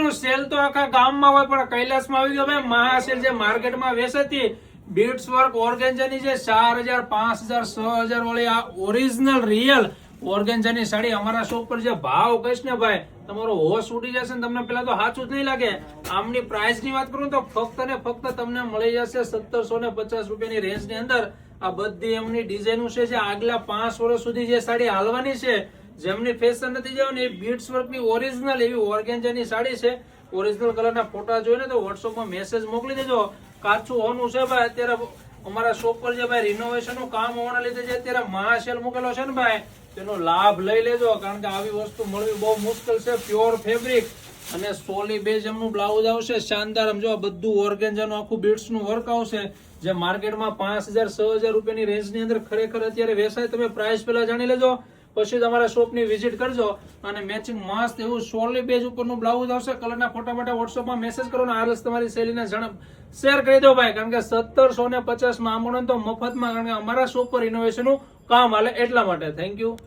નું સેલ તો આખા ગામમાં હોય, પણ કૈલાસમાં આવી ગયો ભાઈ મહાસેલ, જે માર્કેટમાં વેચાતી બીટ્સ વર્ક ઓર્ગેન્જાની જે 4000 5000 6000 વાળી આ ઓરિજિનલ રિયલ ઓર્ગેન્જાની સાડી અમારા શોપ પર જે ભાવ કહીશ ને ભાઈ, તમારો હોશ ઉડી જશે ને તમને પેલા તો સાચું જ નહીં લાગે. આમની પ્રાઇસ ની વાત કરું તો ફક્ત ને ફક્ત તમને મળી જશે 1750 રૂપિયાની રેન્જ ની અંદર. આ બધી એમની ડિઝાઇનો છે જે આગલા 5 વર્ષ સુધી જે સાડી હાલવાની છે, જેમની ફેશન નથી જવાની, એ બીટ્સ વર્ક ની ઓરિજિનલ એવી ઓર્ગેન્જાની સાડી છે. ઓરિજિનલ કલર ના ફોટા જોઈને તો વોટ્સઅપમાં મેસેજ મોકલી દેજો. કાચું હોનું છે ભાઈ. અત્યારે અમારા શોપ પર જે ભાઈ રિનોવેશન નું કામ હોવાના લીધે જે અત્યારે મહાસેલ મૂકેલો છે ને ભાઈ, તેનો લાભ લઈ લેજો, કારણ કે આવી વસ્તુ મળવી બહુ મુશ્કેલ છે. પ્યોર ફેબ્રિક અને સોલી બેઝ એમનું બ્લાઉઝ આવશે શાનદાર. સમજો આ બધું ઓર્ગેન્જાનું આખું બીટ્સ નું વર્ક આવશે, જે માર્કેટમાં 5000 6000 રૂપિયાની રેન્જ ની અંદર ખરેખર અત્યારે વેચાય. તમે પ્રાઇસ પેલા જાણી લેજો, પછી તમારા શોપ ની વિઝિટ કરજો. અને મેચિંગ મસ્ત એવું સોલી બેઝ ઉપરનું બ્લાઉઝ આવશે. કલરના ફોટા માટે વોટ્સઅપમાં મેસેજ કરો ને આરસ તમારી શૈલીને શેર કરી દો ભાઈ, કારણ કે 1750 માં આમોડન તો મફતમાં, કારણ કે અમારા શોપ પર ઇનોવેશન નું કામ હાલે એટલા માટે. Thank you.